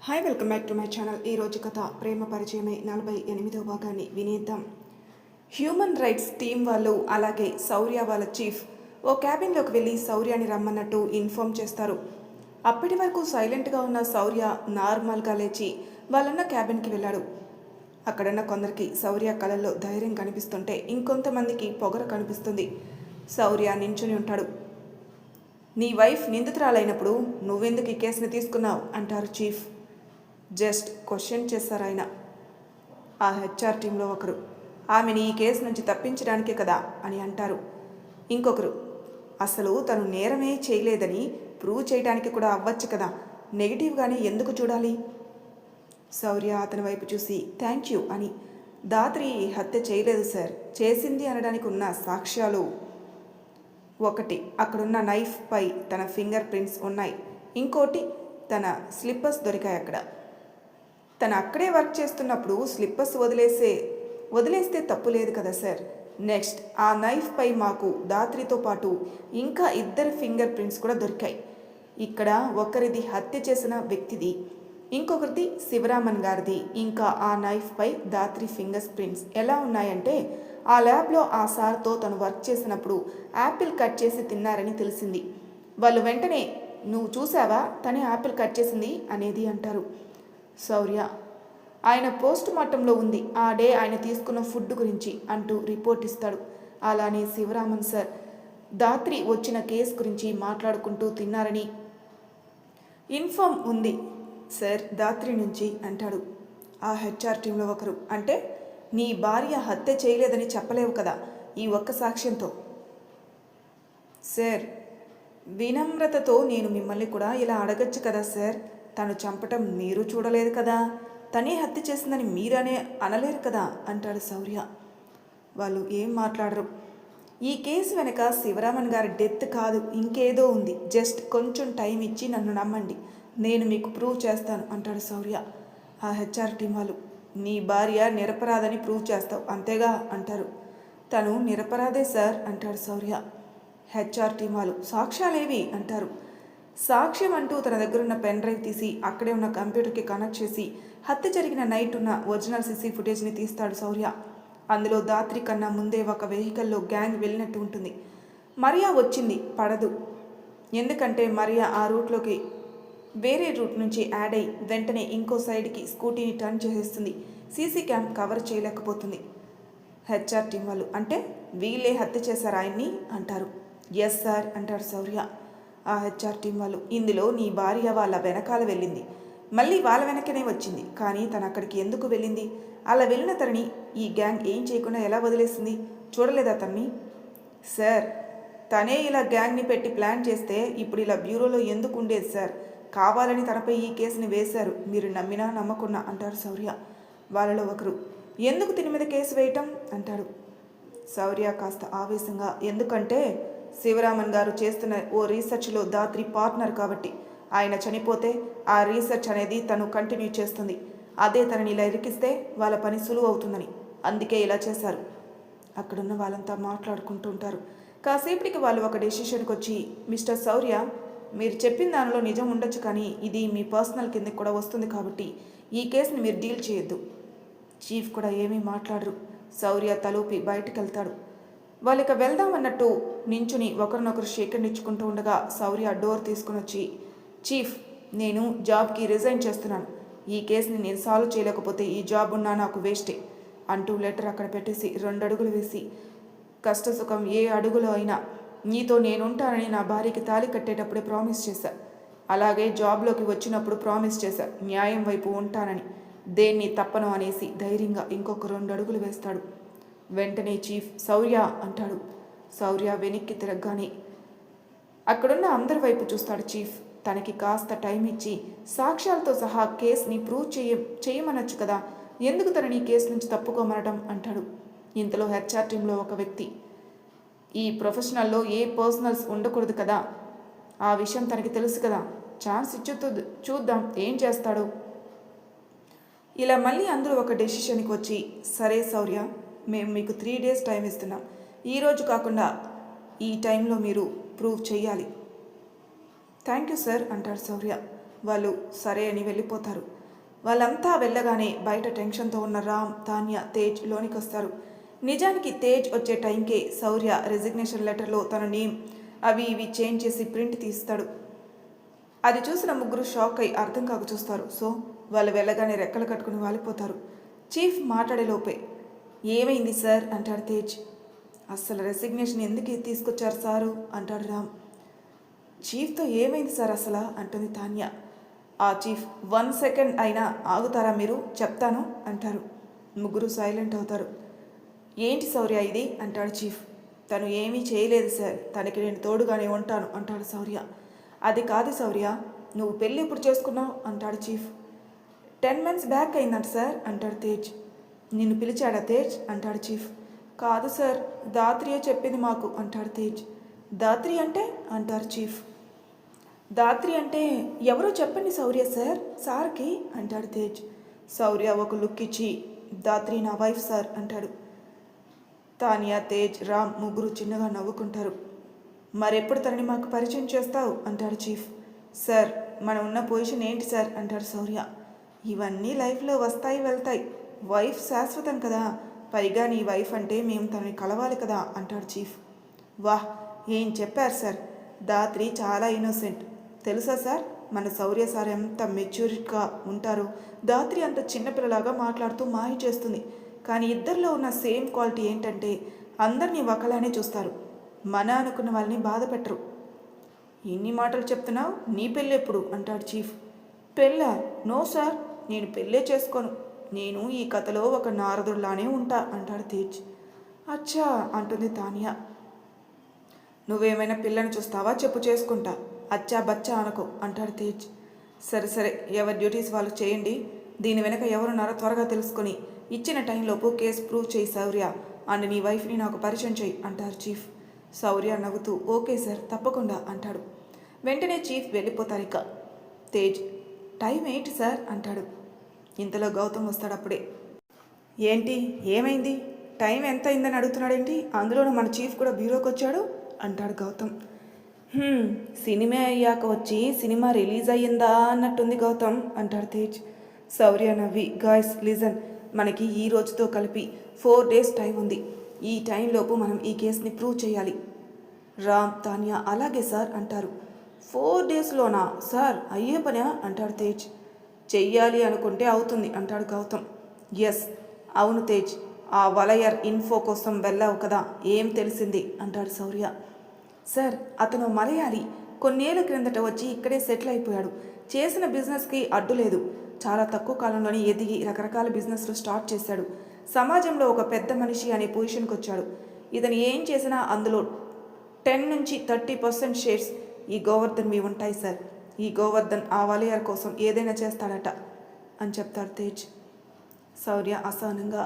Hi welcome back to my channel. ఈరోజు కథ ప్రేమ పరిచయమై 48వ భాగాన్ని వినేద్దాం. హ్యూమన్ రైట్స్ టీం వాళ్ళు అలాగే శౌర్య వాళ్ళ చీఫ్ ఓ క్యాబిన్లోకి వెళ్ళి శౌర్యాని రమ్మన్నట్టు ఇన్ఫామ్ చేస్తారు. అప్పటి వరకు సైలెంట్గా ఉన్న శౌర్య నార్మల్గా లేచి వాళ్ళన్న క్యాబిన్కి వెళ్ళాడు. అక్కడున్న కొందరికి శౌర్య కళల్లో ధైర్యం కనిపిస్తుంటే ఇంకొంతమందికి పొగర కనిపిస్తుంది. శౌర్య నించుని ఉంటాడు. నీ వైఫ్ నిందితురాలైనప్పుడు నువ్వెందుకు ఈ కేసుని తీసుకున్నావు అంటారు చీఫ్. జస్ట్ క్వశ్చన్ చేశారు ఆయన. ఆ హెచ్ఆర్ టీంలో ఒకరు ఆమెని ఈ కేసు నుంచి తప్పించడానికే కదా అని అంటారు. ఇంకొకరు అసలు తను నేరమే చేయలేదని ప్రూవ్ చేయడానికి కూడా అవ్వచ్చు కదా, నెగిటివ్గానే ఎందుకు చూడాలి? శౌర్య అతని వైపు చూసి థ్యాంక్ యూ అని. దాత్రి హత్య చేయలేదు సార్, చేసింది అనడానికి ఉన్న సాక్ష్యాలు ఒకటి అక్కడున్న నైఫ్ పై తన ఫింగర్ ప్రింట్స్ ఉన్నాయి, ఇంకోటి తన స్లిప్పర్స్ దొరికాయి అక్కడ. తను అక్కడే వర్క్ చేస్తున్నప్పుడు స్లిప్పర్స్ వదిలేస్తే తప్పు లేదు కదా సార్. నెక్స్ట్ ఆ నైఫ్ పై మాకు దాత్రితో పాటు ఇంకా 2 ఫింగర్ ప్రింట్స్ కూడా దొరికాయి. ఇక్కడ ఒకరిది హత్య చేసిన వ్యక్తిది, ఇంకొకరిది శివరామన్ గారిది. ఇంకా ఆ నైఫ్ పై దాత్రి ఫింగర్ ప్రింట్స్ ఎలా ఉన్నాయంటే ఆ ల్యాబ్లో ఆ సార్తో తను వర్క్ చేసినప్పుడు యాపిల్ కట్ చేసి తిన్నారని తెలిసింది. వాళ్ళు వెంటనే నువ్వు చూసావా తనే యాపిల్ కట్ చేసింది అనేది అంటారు. శౌర్య ఆయన పోస్ట్ మార్టంలో ఉంది ఆ డే ఆయన తీసుకున్న ఫుడ్ గురించి అంటూ రిపోర్ట్ ఇస్తాడు. అలానే శివరామన్ సార్ దాత్రి వచ్చిన కేసు గురించి మాట్లాడుకుంటూ తిన్నారని ఇన్ఫామ్ ఉంది సార్ దాత్రి నుంచి అంటాడు. ఆ హెచ్ఆర్ టీంలో ఒకరు అంటే నీ భార్య హత్య చేయలేదని చెప్పలేవు కదా ఈ ఒక్క సాక్ష్యంతో? సార్ వినమ్రతతో నేను మిమ్మల్ని కూడా ఇలా అడగచ్చు కదా సార్, తను చంపటం మీరు చూడలేదు కదా, తనే హత్య చేసిందని మీరనే అనలేరు కదా అంటాడు శౌర్య. వాళ్ళు ఏం మాట్లాడరు. ఈ కేసు వెనక శివరామన్ గారి డెత్ కాదు ఇంకేదో ఉంది, జస్ట్ కొంచెం టైం ఇచ్చి నన్ను నమ్మండి, నేను మీకు ప్రూవ్ చేస్తాను అంటాడు శౌర్య. ఆ హెచ్ఆర్ టీం వాళ్ళు నీ భార్య నిరపరాధని ప్రూవ్ చేస్తావు అంతేగా అంటారు. తను నిరపరాధే సార్ అంటాడు శౌర్య. హెచ్ఆర్ టీం వాళ్ళు సాక్ష్యాలేవి అంటారు. సాక్ష్యం అంటూ తన దగ్గరున్న పెన్ డ్రైవ్ తీసి అక్కడే ఉన్న కంప్యూటర్కి కనెక్ట్ చేసి హత్య జరిగిన నైట్ ఉన్న ఒరిజినల్ సీసీ ఫుటేజ్ని తీస్తాడు శౌర్య. అందులో దాత్రి కన్నా ముందే ఒక వెహికల్లో గ్యాంగ్ వెళ్ళినట్టు ఉంటుంది. మరియా వచ్చింది పడదు, ఎందుకంటే మరియా ఆ రూట్లోకి వేరే రూట్ నుంచి యాడ్ అయి వెంటనే ఇంకో సైడ్కి స్కూటీని టర్న్ చేసేస్తుంది. సీసీ క్యామ్ కవర్ చేయలేకపోతుంది. హెచ్ఆర్ టీం వాళ్ళు అంటే వీళ్ళే హత్య చేశారు ఆయన్ని అంటారు. ఎస్ సార్ అంటాడు శౌర్య. ఆ హెచ్ఆర్ టీం వాళ్ళు ఇందులో నీ భార్య వాళ్ళ వెనకాల వెళ్ళింది, మళ్ళీ వాళ్ళ వెనకనే వచ్చింది, కానీ తను అక్కడికి ఎందుకు వెళ్ళింది? అలా వెళ్ళిన తనని ఈ గ్యాంగ్ ఏం చేయకుండా ఎలా వదిలేసింది? చూడలేదా తన్ని? సార్ తనే ఇలా గ్యాంగ్ని పెట్టి ప్లాన్ చేస్తే ఇప్పుడు ఇలా బ్యూరోలో ఎందుకు ఉండేది సార్, కావాలని తనపై ఈ కేసుని వేశారు, మీరు నమ్మినా నమ్మకున్నా అంటారు శౌర్య. వాళ్ళలో ఒకరు ఎందుకు తిని మీద కేసు వేయటం అంటాడు. శౌర్య కాస్త ఆవేశంగా ఎందుకంటే శివరామన్ గారు చేస్తున్న ఓ రీసెర్చ్లో దాత్రి పార్ట్నర్ కాబట్టి ఆయన చనిపోతే ఆ రీసెర్చ్ అనేది తను కంటిన్యూ చేస్తుంది, అదే తనని ఇలా ఇరికిస్తే వాళ్ళ పని సులువు అవుతుందని అందుకే ఇలా చేశారు. అక్కడున్న వాళ్ళంతా మాట్లాడుకుంటూ ఉంటారు. కాసేపటికి వాళ్ళు ఒక డెసిషన్కి వచ్చి మిస్టర్ శౌర్య మీరు చెప్పిన దానిలో నిజం ఉండొచ్చు, కానీ ఇది మీ పర్సనల్ కిందకి కూడా వస్తుంది కాబట్టి ఈ కేసుని మీరు డీల్ చేయొద్దు. చీఫ్ కూడా ఏమీ మాట్లాడరు. శౌర్య తలూపి బయటికి వెళ్తాడు. వాళ్ళిక వెళ్దామన్నట్టు నించుని ఒకరినొకరు షేకండ్ ఇచ్చుకుంటూ ఉండగా శౌర్య డోర్ తీసుకుని వచ్చి చీఫ్ నేను జాబ్కి రిజైన్ చేస్తున్నాను, ఈ కేసుని నేను సాల్వ్ చేయలేకపోతే ఈ జాబ్ ఉన్నా నాకు వేస్టే అంటూ లెటర్ అక్కడ పెట్టేసి 2 అడుగులు వేసి కష్టసుఖం ఏ అడుగులో అయినా నీతో నేనుంటానని నా భార్యకి తాళి కట్టేటప్పుడే ప్రామిస్ చేశా, అలాగే జాబ్లోకి వచ్చినప్పుడు ప్రామిస్ చేశా న్యాయం వైపు ఉంటానని, దేన్ని తప్పను అనేసి ధైర్యంగా ఇంకొక 2 అడుగులు వేస్తాడు. వెంటనే చీఫ్ శౌర్య అంటాడు. శౌర్య వెనక్కి తిరగగానే అక్కడున్న అందరి వైపు చూస్తాడు చీఫ్. తనకి కాస్త టైం ఇచ్చి సాక్ష్యాలతో సహా కేసుని ప్రూవ్ చేయమనొచ్చు కదా, ఎందుకు తనని కేసు నుంచి తప్పుకోమనడం అంటాడు. ఇంతలో హెచ్ఆర్ టీంలో ఒక వ్యక్తి ఈ ప్రొఫెషనల్లో ఏ పర్సనల్స్ ఉండకూడదు కదా, ఆ విషయం తనకి తెలుసు కదా, ఛాన్స్ ఇచ్చుతూ చూద్దాం ఏం చేస్తాడు. ఇలా మళ్ళీ అందరూ ఒక డెసిషన్కి వచ్చి సరే శౌర్య మేము మీకు 3 days టైం ఇస్తున్నాం, ఈరోజు కాకుండా ఈ టైంలో మీరు ప్రూవ్ చేయాలి. థ్యాంక్ యూ సార్ అంటాడు శౌర్య. వాళ్ళు సరే అని వెళ్ళిపోతారు. వాళ్ళంతా వెళ్ళగానే బయట టెన్షన్తో ఉన్న రామ్, తాన్య, తేజ్ లోనికి వస్తారు. నిజానికి తేజ్ వచ్చే టైంకే శౌర్య రెసిగ్నేషన్ లెటర్లో తన నేమ్ అవి ఇవి చేంజ్ చేసి ప్రింట్ తీస్తాడు. అది చూసిన ముగ్గురు షాక్ అయి అర్థం కాక చూస్తారు. సో వాళ్ళు వెళ్ళగానే రెక్కలు కట్టుకుని వాలిపోతారు. చీఫ్ మాట్లాడే లోపే ఏమైంది సార్ అంటాడు తేజ్. అస్సలు రెసిగ్నేషన్ ఎందుకు తీసుకొచ్చారు సారు అంటాడు రామ్. చీఫ్తో ఏమైంది సార్ అసలు అంటుంది తాన్య. ఆ చీఫ్ 1 సెకండ్ అయినా ఆగుతారా మీరు, చెప్తాను అంటారు. ముగ్గురు సైలెంట్ అవుతారు. ఏంటి శౌర్య ఇది అంటాడు చీఫ్. తను ఏమీ చేయలేదు సార్, తనకి నేను తోడుగానే ఉంటాను అంటాడు శౌర్య. అది కాదు శౌర్య, నువ్వు పెళ్ళి ఇప్పుడు చేసుకున్నావు అంటాడు చీఫ్. 10 months బ్యాక్ అయిందంట సార్ అంటాడు తేజ్. నిన్ను పిలిచాడా తేజ్ అంటాడు చీఫ్. కాదు సార్, దాత్రియే చెప్పింది మాకు అంటాడు తేజ్. దాత్రి అంటే అంటారు చీఫ్. దాత్రి అంటే ఎవరో చెప్పండి శౌర్య సార్కి అంటాడు తేజ్. శౌర్య ఒక లుక్ ఇచ్చి దాత్రి నా వైఫ్ సార్ అంటాడు. తానియా, తేజ్, రామ్ ముగ్గురు చిన్నగా నవ్వుకుంటారు. మరెప్పుడు తనని మాకు పరిచయం చేస్తావు అంటాడు చీఫ్. సార్ మనం ఉన్న పొజిషన్ ఏంటి సార్ అంటాడు శౌర్య. ఇవన్నీ లైఫ్లో వస్తాయి వెళ్తాయి, వైఫ్ శాశ్వతం కదా, పైగా నీ వైఫ్ అంటే మేము తనని కలవాలి కదా అంటాడు చీఫ్. వాహ్, ఏం చెప్పారు సార్, దాత్రి చాలా ఇన్నోసెంట్. తెలుసా సార్, మన శౌర్య సార్ ఎంత మెచ్యూరిటీగా ఉంటారో, దాత్రి అంత చిన్నపిల్లలాగా మాట్లాడుతూ మాయ చేస్తుంది. కానీ ఇద్దరిలో ఉన్న సేమ్ క్వాలిటీ ఏంటంటే అందరినీ ఒకలానే చూస్తారు, మన అనుకున్న వాళ్ళని బాధ పెట్టరు. ఇన్ని మాటలు చెప్తున్నావు, నీ పెళ్ళి ఎప్పుడు అంటాడు చీఫ్. పెళ్ళా? నో సార్, నేను పెళ్ళే చేసుకోను, నేను ఈ కథలో ఒక నారదుడిలానే ఉంటా అంటాడు తేజ్. అచ్చా అంటుంది తానియా. నువ్వేమైనా పిల్లని చూస్తావా చెప్పు, చేసుకుంటా, అచ్చా బచ్చా అనుకో అంటాడు తేజ్. సరే సరే, ఎవరి డ్యూటీస్ వాళ్ళు చేయండి, దీని వెనక ఎవరున్నారో త్వరగా తెలుసుకొని ఇచ్చిన టైంలోపు కేసు ప్రూవ్ చేయి శౌర్య, అండ్ నీ వైఫ్ని నాకు పరిచయం చేయి అంటారు చీఫ్. శౌర్య నవ్వుతూ ఓకే సార్ తప్పకుండా అంటాడు. వెంటనే చీఫ్ వెళ్ళిపోతారు. ఇక తేజ్ టైం ఏంటి సార్ అంటాడు. ఇంతలో గౌతమ్ వస్తాడు. అప్పుడే ఏంటి ఏమైంది, టైం ఎంత అయిందని అడుగుతున్నాడేంటి, అందులోనూ మన చీఫ్ కూడా బ్యూరోకి వచ్చాడు అంటాడు గౌతమ్. సినిమా అయ్యాక వచ్చి సినిమా రిలీజ్ అయ్యిందా అన్నట్టుంది గౌతమ్ అంటాడు తేజ్. శౌర్య నవ్వి గాయ్స్ లిజన్, మనకి ఈ రోజుతో కలిపి 4 days టైం ఉంది, ఈ టైంలోపు మనం ఈ కేసుని ప్రూవ్ చేయాలి. రామ్, తాన్య అలాగే సార్ అంటారు. 4 daysలోనా సార్, అయ్యే పనా అంటాడు తేజ్. చెయ్యాలి అనుకుంటే అవుతుంది అంటాడు గౌతమ్. ఎస్ అవును తేజ్, ఆ వలయర్ ఇన్ఫో కోసం వెళ్ళావు కదా, ఏం తెలిసింది అంటాడు శౌర్య. సార్ అతను మలయాళీ, కొన్నేళ్ల క్రిందట వచ్చి ఇక్కడే సెటిల్ అయిపోయాడు, చేసిన బిజినెస్కి అడ్డు లేదు, చాలా తక్కువ కాలంలోనే ఎదిగి రకరకాల బిజినెస్లు స్టార్ట్ చేశాడు, సమాజంలో ఒక పెద్ద మనిషి అనే పొజిషన్కి వచ్చాడు. ఇతను ఏం చేసినా అందులో 10 నుంచి 30% షేర్స్ ఈ గోవర్ధన్ మీ ఉంటాయి సార్. ఈ గోవర్ధన్ ఆ వలయర్ కోసం ఏదైనా చేస్తాడట అని చెప్తాడు తేజ్. శౌర్య అసహనంగా,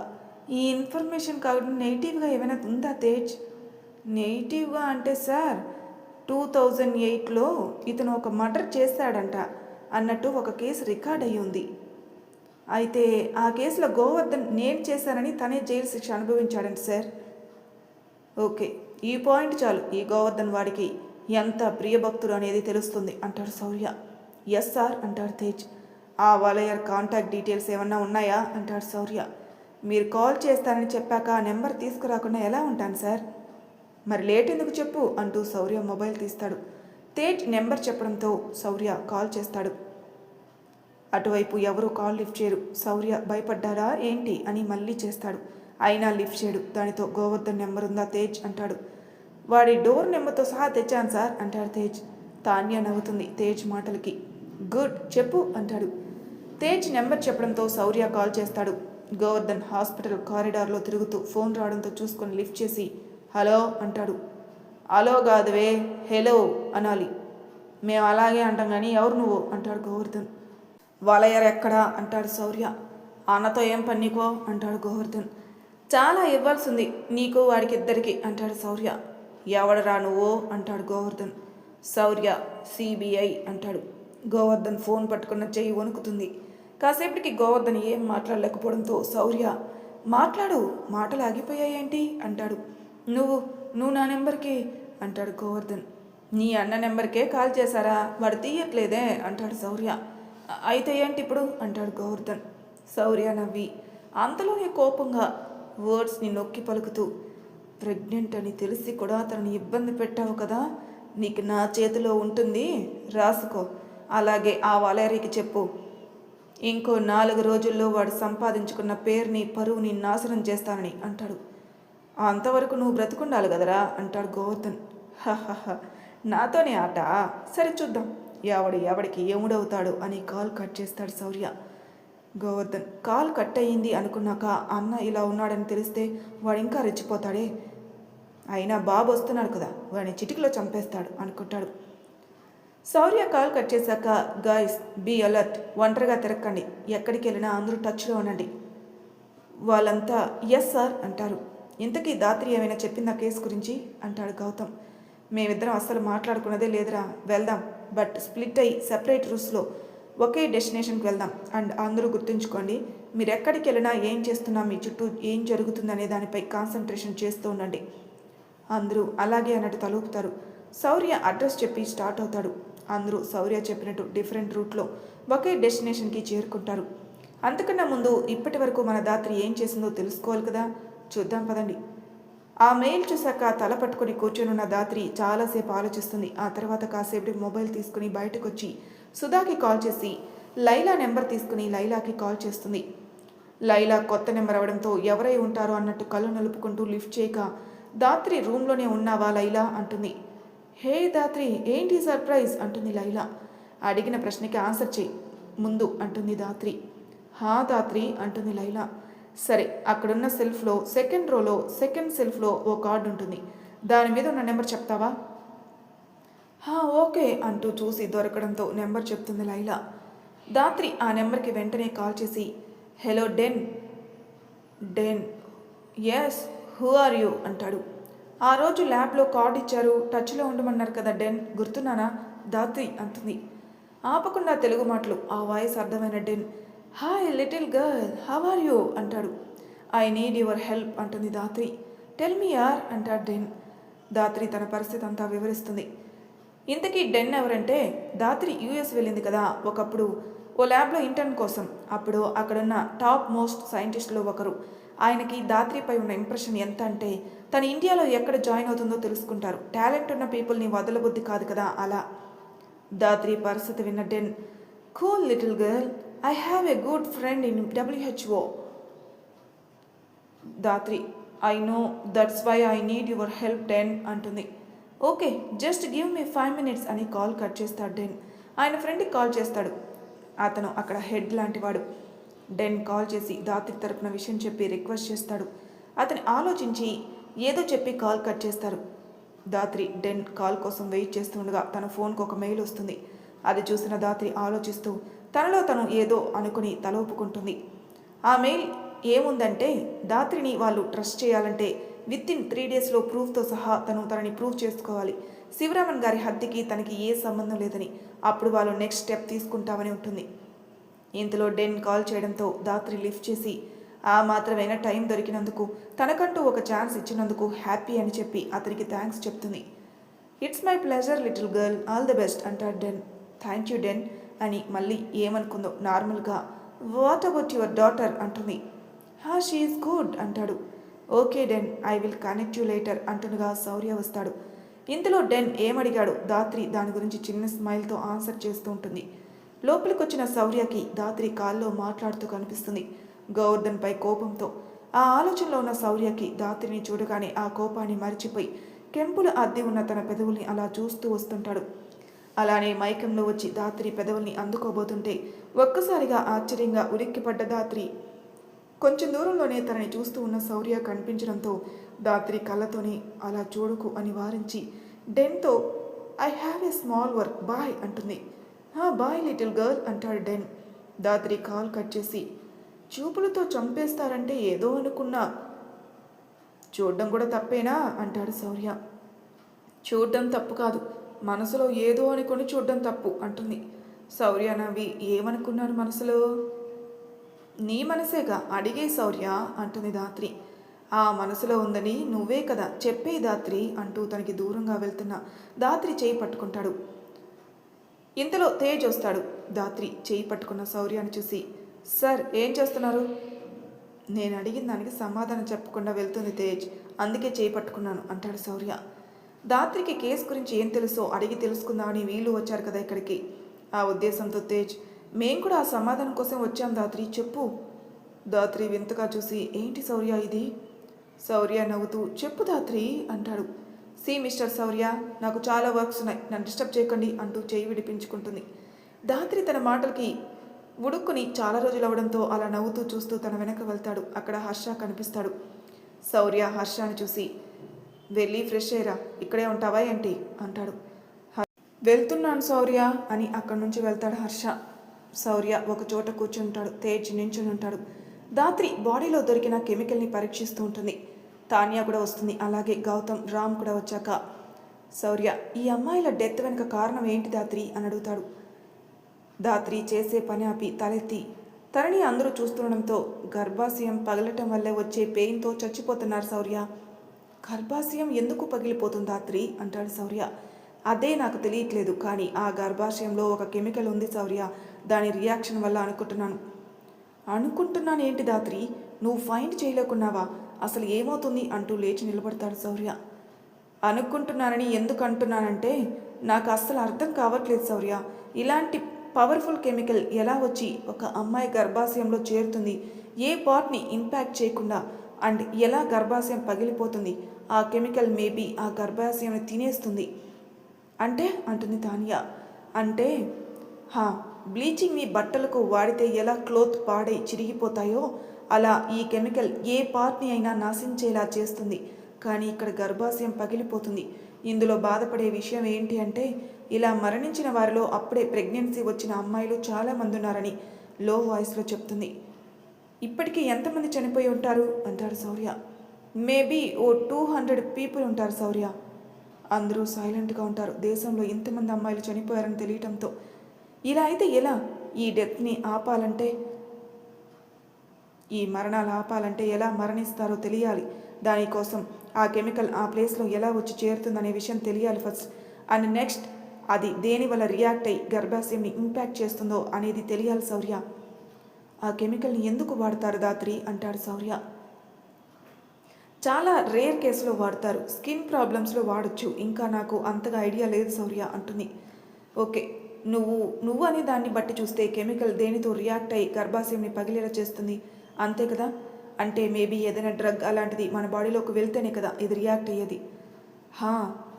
ఈ ఇన్ఫర్మేషన్ కాకుండా నెగిటివ్గా ఏమైనా ఉందా తేజ్? నెగిటివ్గా అంటే సార్, 2008లో ఇతను ఒక మర్డర్ చేశాడంట అన్నట్టు ఒక కేసు రికార్డ్ అయ్యి ఉంది. అయితే ఆ కేసులో గోవర్ధన్ నేను చేశానని తనే జైలు శిక్ష అనుభవించాడంట సార్. ఓకే, ఈ పాయింట్ చాలు, ఈ గోవర్ధన్ వాడికి ఎంత ప్రియభక్తుడు అనేది తెలుస్తుంది అంటాడు శౌర్య. ఎస్ సార్ అంటాడు తేజ్. ఆ వలయర్ కాంటాక్ట్ డీటెయిల్స్ ఏమన్నా ఉన్నాయా అంటాడు శౌర్య. మీరు కాల్ చేస్తానని చెప్పాక ఆ నెంబర్ తీసుకురాకుండా ఎలా ఉంటాను సార్? మరి లేట్ ఎందుకు చెప్పు అంటూ శౌర్య మొబైల్ తీస్తాడు. తేజ్ నెంబర్ చెప్పడంతో శౌర్య కాల్ చేస్తాడు. అటువైపు ఎవరూ కాల్ లిఫ్ట్ చేయరు. శౌర్య భయపడ్డారా ఏంటి అని మళ్ళీ చేస్తాడు, అయినా లిఫ్ట్ చేయడు. దానితో గోవర్ధన్ నెంబర్ ఉందా తేజ్ అంటాడు. వాడి డోర్ నెంబర్తో సహా తెచ్చాను సార్ అంటాడు తేజ్. తాన్య నవ్వుతుంది తేజ్ మాటలకి. గుడ్, చెప్పు అంటాడు. తేజ్ నెంబర్ చెప్పడంతో శౌర్య కాల్ చేస్తాడు. గోవర్ధన్ హాస్పిటల్ కారిడార్లో తిరుగుతూ ఫోన్ రావడంతో చూసుకొని లిఫ్ట్ చేసి హలో అంటాడు. హలో కాదువే హెలో అనాలి, మేము అలాగే అంటాం కానీ ఎవరు నువ్వు అంటాడు గోవర్ధన్. వలయర్ ఎక్కడా అంటాడు శౌర్య. అన్నతో ఏం పని నీకో అంటాడు గోవర్ధన్. చాలా ఇవ్వాల్సింది నీకు వాడికి ఇద్దరికి అంటాడు శౌర్య. ఎవడరా నువ్వు అంటాడు గోవర్ధన్. శౌర్య సిబిఐ అంటాడు. గోవర్ధన్ ఫోన్ పట్టుకున్న చెయ్యి వణుకుతుంది. కాసేపటికి గోవర్ధన్ ఏం మాట్లాడలేకపోవడంతో శౌర్య మాట్లాడు, మాటలు ఆగిపోయాయేంటి అంటాడు. నువ్వు నా నెంబర్కి అంటాడు గోవర్ధన్. నీ అన్న నెంబర్కే కాల్ చేశారా, వాడు తీయట్లేదే అంటాడు శౌర్య. అయితే ఏంటి ఇప్పుడు అంటాడు గోవర్ధన్. శౌర్య నవ్వి అంతలోనే కోపంగా వర్డ్స్ని నొక్కి పలుకుతూ, ప్రెగ్నెంట్ అని తెలిసి కూడా తనని ఇబ్బంది పెట్టావు కదా, నీకు నా చేతిలో ఉంటుంది, రాసుకో. అలాగే ఆ వలేరికి చెప్పు, ఇంకో 4 రోజుల్లో వాడు సంపాదించుకున్న పేరుని పరువుని నాశనం చేస్తానని అంటాడు. అంతవరకు నువ్వు బ్రతుకుండాలి కదరా అంటాడు గోవర్ధన్. హహహ, నాతోనే ఆట, సరే చూద్దాం ఎవడికి ఏముడవుతాడు అని కాల్ కట్ చేస్తాడు శౌర్య. గోవర్ధన్ కాల్ కట్ అయ్యింది అనుకున్నాక అన్న ఇలా ఉన్నాడని తెలిస్తే వాడు ఇంకా రెచ్చిపోతాడే, అయినా బాబు వస్తున్నాడు కదా, వాడిని చిటికలో చంపేస్తాడు అనుకుంటాడు. శౌర్య కాల్ కట్ చేశాక, గాయస్ బీ అలర్ట్, ఒంటరిగా తిరక్కండి, ఎక్కడికి వెళ్ళినా అందరూ టచ్లో ఉండండి. వాళ్ళంతా ఎస్ సార్ అంటారు. ఇంతకీ దాత్రి ఏమైనా చెప్పిందా కేసు గురించి అంటాడు గౌతమ్. మేమిద్దరం అస్సలు మాట్లాడుకున్నదే లేదురా, వెళ్దాం బట్ స్ప్లిట్ అయ్యి సెపరేట్ రూట్స్లో ఒకే డెస్టినేషన్కి వెళ్దాం. అండ్ అందరూ గుర్తుంచుకోండి, మీరు ఎక్కడికి వెళ్ళినా ఏం చేస్తున్నా మీ చుట్టూ ఏం జరుగుతుందనే దానిపై కాన్సన్ట్రేషన్ చేస్తూ ఉండండి. అందరూ అలాగే అన్నట్టు తలూపుతారు. శౌర్య అడ్రస్ చెప్పి స్టార్ట్ అవుతాడు. అందరూ శౌర్య చెప్పినట్టు డిఫరెంట్ రూట్లో ఒకే డెస్టినేషన్కి చేరుకుంటారు. అంతకన్నా ముందు ఇప్పటి వరకు మన దాత్రి ఏం చేసిందో తెలుసుకోవాలి కదా, చూద్దాం పదండి. ఆ మెయిల్ చూశాక తల పట్టుకుని కూర్చొనున్న దాత్రి చాలాసేపు ఆలోచిస్తుంది. ఆ తర్వాత కాసేపటి మొబైల్ తీసుకుని బయటకు వచ్చి సుధాకి కాల్ చేసి లైలా నెంబర్ తీసుకుని లైలాకి కాల్ చేస్తుంది. లైలా కొత్త నెంబర్ అవడంతో ఎవరై ఉంటారో అన్నట్టు కళ్ళు నలుపుకుంటూ లిఫ్ట్ చేయక, దాత్రి రూమ్లోనే ఉన్నావా లైలా అంటుంది. హే దాత్రి, ఏంటి సర్ప్రైజ్ అంటుంది లైలా. అడిగిన ప్రశ్నకి ఆన్సర్ చేయి ముందు అంటుంది దాత్రి. హా దాత్రి అంటుంది లైలా. సరే, అక్కడున్న సెల్ఫ్లో సెకండ్ రోలో సెకండ్ సెల్ఫ్లో ఓ కార్డు ఉంటుంది, దాని మీద ఉన్న నెంబర్ చెప్తావా? ఓకే అంటూ చూసి దొరకడంతో నెంబర్ చెప్తుంది లైలా. దాత్రి ఆ నెంబర్కి వెంటనే కాల్ చేసి, hello Den. Den, yes, who are you అంటాడు. ఆ రోజు ల్యాబ్లో కార్డు ఇచ్చారు, టచ్లో ఉండమన్నారు కదా డెన్, గుర్తున్నానా? దాత్రి అంటుంది. ఆపకుండా తెలుగు మాటలు, ఆ వాయిస్ అర్థమైన Den, hi little girl, how are you అంటాడు. ఐ నీడ్ యువర్ హెల్ప్ అంటుంది దాత్రి. టెల్ మీ యార్ అంటాడు డెన్. దాత్రి తన పరిస్థితి అంతా వివరిస్తుంది. ఇంతకీ డెన్ ఎవరంటే, దాత్రి యూఎస్ వెళ్ళింది కదా ఒకప్పుడు ఓ ల్యాబ్లో ఇంటర్న్ కోసం. అప్పుడు అక్కడున్న టాప్ మోస్ట్ సైంటిస్టులో ఒకరు. ఆయనకి దాత్రిపై ఉన్న ఇంప్రెషన్ ఎంత అంటే, తను ఇండియాలో ఎక్కడ జాయిన్ అవుతుందో తెలుసుకుంటారు. టాలెంట్ ఉన్న పీపుల్ని వదలబుద్ధి కాదు కదా, అలా. దాత్రి పరిస్థితి విన్న Den, cool little girl, I have a good friend in WHO. Dhatri, I know, that's why I need your help Den అంటుంది. Okay, just give me 5 minutes అని కాల్ కట్ చేస్తాడు డెన్. ఆయన ఫ్రెండ్కి కాల్ చేస్తాడు. అతను అక్కడ హెడ్ లాంటివాడు. డెన్ కాల్ చేసి దాత్రి తరపున విషయం చెప్పి రిక్వెస్ట్ చేస్తాడు. అతను ఆలోచించి ఏదో చెప్పి కాల్ కట్ చేస్తారు. దాత్రి డెన్ కాల్ కోసం వెయిట్ చేస్తుండగా తన ఫోన్కు ఒక మెయిల్ వస్తుంది. అది చూసిన దాత్రి ఆలోచిస్తూ తనలో తను ఏదో అనుకుని తలోపుకుంటుంది. ఆ మెయిల్ ఏముందంటే, దాత్రిని వాళ్ళు ట్రస్ట్ చేయాలంటే వితిన్ 3 daysలో ప్రూఫ్తో సహా తనని ప్రూవ్ చేసుకోవాలి. శివరామన్ గారి హత్యకి తనకి ఏ సంబంధం లేదని, అప్పుడు వాళ్ళు నెక్స్ట్ స్టెప్ తీసుకుంటామని ఉంటుంది. ఇంతలో డెన్ కాల్ చేయడంతో దాత్రి లిఫ్ట్ చేసి, ఆ మాత్రమైనా టైం దొరికినందుకు, తనకంటూ ఒక ఛాన్స్ ఇచ్చినందుకు హ్యాపీ అని చెప్పి అతనికి థ్యాంక్స్ చెప్తుంది. It's my pleasure little girl, all the best అంటాడు డెన్. థ్యాంక్ యూ డెన్ అని మళ్ళీ ఏమనుకుందో నార్మల్గా, వాట్ అబౌట్ యువర్ డాటర్ అంటుంది. షీ ఈజ్ గుడ్ అంటాడు. Okay Den, I will connect you later అంటుండగా శౌర్య వస్తాడు. ఇంతలో డెన్ ఏమడిగాడు దాత్రి దాని గురించి చిన్న స్మైల్తో ఆన్సర్ చేస్తూ ఉంటుంది. లోపలికి వచ్చిన శౌర్యకి దాత్రి కాల్లో మాట్లాడుతూ కనిపిస్తుంది, గోవర్ధన్పై కోపంతో. ఆ ఆలోచనలో ఉన్న శౌర్యకి దాత్రిని చూడగానే ఆ కోపాన్ని మరిచిపోయి కెంపులు అద్ది ఉన్న తన పెదవుల్ని అలా చూస్తూ వస్తుంటాడు. అలానే మైకంలో వచ్చి దాత్రి పెదవుల్ని అందుకోబోతుంటే ఒక్కసారిగా ఆశ్చర్యంగా ఉలిక్కిపడ్డ దాత్రి కొంచెం దూరంలోనే తనని చూస్తూ ఉన్న శౌర్య కనిపించడంతో దాత్రి కళ్ళతోనే అలా చూడకు అని వారించి డెన్తో, I have a small work, bye అంటుంది. బాయ్ లిటిల్ గర్ల్ అంటాడు డెన్. దాత్రి కాల్ కట్ చేసి, చూపులతో చంపేస్తారంటే ఏదో అనుకున్నా, చూడడం కూడా తప్పేనా అంటాడు శౌర్య. చూడడం తప్పు కాదు, మనసులో ఏదో అనుకుని చూడడం తప్పు అంటుంది. శౌర్య నవ్వి, ఏమనుకున్నాను మనసులో? నీ మనసేగా, అడిగే శౌర్య అంటుంది దాత్రి. ఆ మనసులో ఉందని నువ్వే కదా చెప్పే దాత్రి అంటూ తనకి దూరంగా వెళ్తున్న దాత్రి చేయి పట్టుకుంటాడు. ఇంతలో తేజ్ వస్తాడు. ధాత్రి చేయి పట్టుకున్న శౌర్యాన్ని చూసి, సార్ ఏం చేస్తున్నారు? నేను అడిగిన దానికి సమాధానం చెప్పకుండా వెళ్తుంది తేజ్, అందుకే చేయి పట్టుకున్నాను అంటాడు శౌర్య. ధాత్రికి కేసు గురించి ఏం తెలుసో అడిగి తెలుసుకుందామని వీళ్ళు వచ్చారు కదా ఇక్కడికి. ఆ ఉద్దేశంతో తేజ్, మేం కూడా ఆ సమాధానం కోసం వచ్చాం ధాత్రి, చెప్పు. ధాత్రి వింతగా చూసి, ఏంటి శౌర్య ఇది? శౌర్య నవ్వుతూ, చెప్పు ధాత్రి అంటాడు. మిస్టర్ శౌర్య, నాకు చాలా వర్క్స్ ఉన్నాయి, నన్ను డిస్టర్బ్ చేయకండి అంటూ చేయి విడిపించుకుంటుంది. ధాత్రి తన మాటలకి ఉడుక్కుని చాలా రోజులు అవడంతో అలా నవ్వుతూ చూస్తూ తన వెనక వెళ్తాడు. అక్కడ హర్ష కనిపిస్తాడు. శౌర్య హర్షని చూసి, వెళ్ళి ఫ్రెష్ అయ్యరా, ఇక్కడే ఉంటావా ఏంటి అంటాడు. వెళ్తున్నాను శౌర్య అని అక్కడి నుంచి వెళ్తాడు హర్ష. శౌర్య ఒక చోట కూర్చుంటాడు. తేజ్ నించుని ఉంటాడు. ధాత్రి బాడీలో దొరికిన కెమికల్ని పరీక్షిస్తూ ఉంటుంది. తాన్యా కూడా వస్తుంది. అలాగే గౌతమ్, రామ్ కూడా వచ్చాక శౌర్య, ఈ అమ్మాయిల డెత్ వెనుక కారణం ఏంటి ధాత్రి అని అడుగుతాడు. ధాత్రి చేసే పని ఆపి తలెత్తి, తనని అందరూ చూస్తుండడంతో గర్భాశయం పగలటం వల్లే వచ్చే పెయిన్తో చచ్చిపోతున్నారు శౌర్య. గర్భాశయం ఎందుకు పగిలిపోతుంది ధాత్రి అంటాడు శౌర్య. అదే నాకు తెలియట్లేదు, కానీ ఆ గర్భాశయంలో ఒక కెమికల్ ఉంది శౌర్య, దాని రియాక్షన్ వల్ల అనుకుంటున్నాను ఏంటి ధాత్రి, నువ్వు ఫైండ్ చేయలేకున్నావా, అసలు ఏమవుతుంది అంటూ లేచి నిలబడతాడు శౌర్య. అనుకుంటున్నానని ఎందుకు అంటున్నానంటే నాకు అస్సలు అర్థం కావట్లేదు శౌర్య, ఇలాంటి పవర్ఫుల్ కెమికల్ ఎలా వచ్చి ఒక అమ్మాయి గర్భాశయంలో చేరుతుంది, ఏ పార్ట్ని ఇంపాక్ట్ చేయకుండా, అండ్ ఎలా గర్భాశయం పగిలిపోతుంది, ఆ కెమికల్ మేబీ ఆ గర్భాశయాన్ని తినేస్తుంది అంటే అంటుంది తాన్యా. అంటే బ్లీచింగ్ని బట్టలకు వాడితే ఎలా క్లోత్ పాడై చిరిగిపోతాయో అలా ఈ కెమికల్ ఏ పార్ట్ని అయినా నశించేలా చేస్తుంది, కానీ ఇక్కడ గర్భాశయం పగిలిపోతుంది. ఇందులో బాధపడే విషయం ఏంటి అంటే ఇలా మరణించిన వారిలో అప్పుడే ప్రెగ్నెన్సీ వచ్చిన అమ్మాయిలు చాలామంది ఉన్నారని లో వాయిస్లో చెప్తుంది. ఇప్పటికీ ఎంతమంది చనిపోయి ఉంటారు అంటాడు శౌర్య. మేబీ ఓ 200 పీపుల్ ఉంటారు శౌర్య. అందరూ సైలెంట్గా ఉంటారు. దేశంలో ఇంతమంది అమ్మాయిలు చనిపోయారని తెలియటంతో ఇలా అయితే ఎలా, ఈ డెత్ని ఆపాలంటే, ఈ మరణాలు ఆపాలంటే ఎలా మరణిస్తారో తెలియాలి. దానికోసం ఆ కెమికల్ ఆ ప్లేస్లో ఎలా వచ్చి చేరుతుందనే విషయం తెలియాలి ఫస్ట్, అండ్ నెక్స్ట్ అది దేనివల్ల రియాక్ట్ అయ్యి గర్భాశయంని ఇంపాక్ట్ చేస్తుందో అనేది తెలియాలి శౌర్య. ఆ కెమికల్ని ఎందుకు వాడతారు ధాత్రి అంటాడు శౌర్య. చాలా రేర్ కేసులో వాడతారు, స్కిన్ ప్రాబ్లమ్స్లో వాడచ్చు, ఇంకా నాకు అంతగా ఐడియా లేదు శౌర్య అంటుంది. ఓకే, నువ్వు అనే దాన్ని బట్టి చూస్తే కెమికల్ దేనితో రియాక్ట్ అయ్యి గర్భాశయంని పగిలేలా చేస్తుంది అంతే కదా, అంటే మేబీ ఏదైనా డ్రగ్ అలాంటిది మన బాడీలోకి వెళ్తేనే కదా ఇది రియాక్ట్ అయ్యేది.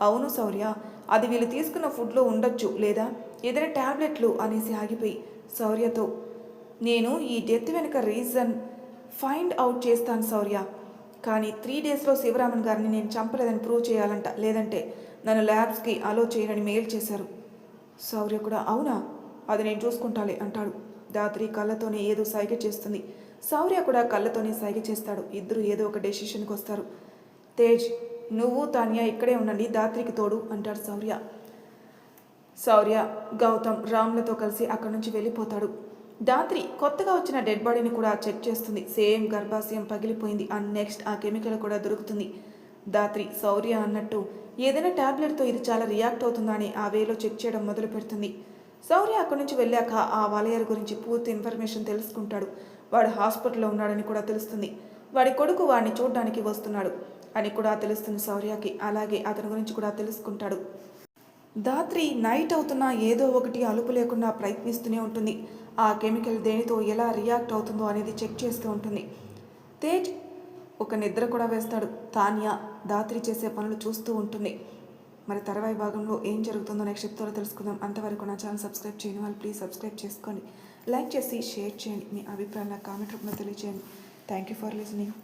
అవును శౌర్య, అది వీళ్ళు తీసుకున్న ఫుడ్లో ఉండొచ్చు, లేదా ఏదైనా ట్యాబ్లెట్లు అనేసి ఆగిపోయి శౌర్యతో, నేను ఈ డెత్ వెనుక రీజన్ ఫైండ్ అవుట్ చేస్తాను శౌర్య, కానీ 3 డేస్లో శివరామన్ గారిని నేను చంపలేదని ప్రూవ్ చేయాలంట, లేదంటే నన్ను ల్యాబ్స్కి అలో చేయనని మెయిల్ చేశారు. శౌర్య కూడా, అవునా, అది నేను చూసుకుంటాలే అంటాడు. ధాత్రి కళ్ళతోనే ఏదో సైగ చేస్తుంది. శౌర్య కూడా కళ్ళతోనే సైగ చేస్తాడు. ఇద్దరు ఏదో ఒక డెసిషన్కి వస్తారు. తేజ్, నువ్వు తాన్యా ఇక్కడే ఉండండి, ధాత్రికి తోడు అంటాడు శౌర్య. శౌర్య, గౌతమ్, రామ్లతో కలిసి అక్కడి నుంచి వెళ్ళిపోతాడు. ధాత్రి కొత్తగా వచ్చిన డెడ్ బాడీని కూడా చెక్ చేస్తుంది. సేమ్ గర్భాశయం పగిలిపోయింది, అండ్ నెక్స్ట్ ఆ కెమికల్ కూడా దొరుకుతుంది. ధాత్రి శౌర్య అన్నట్టు ఏదైనా ట్యాబ్లెట్తో ఇది చాలా రియాక్ట్ అవుతుందా అని ఆ వేలో చెక్ చేయడం మొదలు పెడుతుంది. శౌర్య అక్కడి నుంచి వెళ్ళాక ఆ వలయర్ గురించి పూర్తి ఇన్ఫర్మేషన్ తెలుసుకుంటాడు. వాడు హాస్పిటల్లో ఉన్నాడని కూడా తెలుస్తుంది. వాడి కొడుకు వాడిని చూడడానికి వస్తున్నాడు అని కూడా తెలుస్తుంది శౌర్యకి. అలాగే అతని గురించి కూడా తెలుసుకుంటాడు. ధాత్రి నైట్ అవుతున్నా ఏదో ఒకటి అలుపు లేకుండా ప్రయత్నిస్తూనే ఉంటుంది. ఆ కెమికల్ దేనితో ఎలా రియాక్ట్ అవుతుందో అనేది చెక్ చేస్తూ ఉంటుంది. తేజ్ ఒక నిద్ర కూడా వేస్తాడు. తాన్యా ధాత్రి చేసే పనులు చూస్తూ ఉంటుంది. మరి తర్వాయి భాగంలో ఏం జరుగుతుందో నెక్స్ట్ ఎపిసోడ్లో తెలుసుకుందాం. అంతవరకు నా ఛానల్ సబ్స్క్రైబ్ చేయని వాళ్ళు ప్లీజ్ సబ్స్క్రైబ్ చేసుకోండి, లైక్ చేసి షేర్ చేయండి, మీ అభిప్రాయాలు కామెంట్ రూపంలో తెలియజేయండి. Thank you for listening.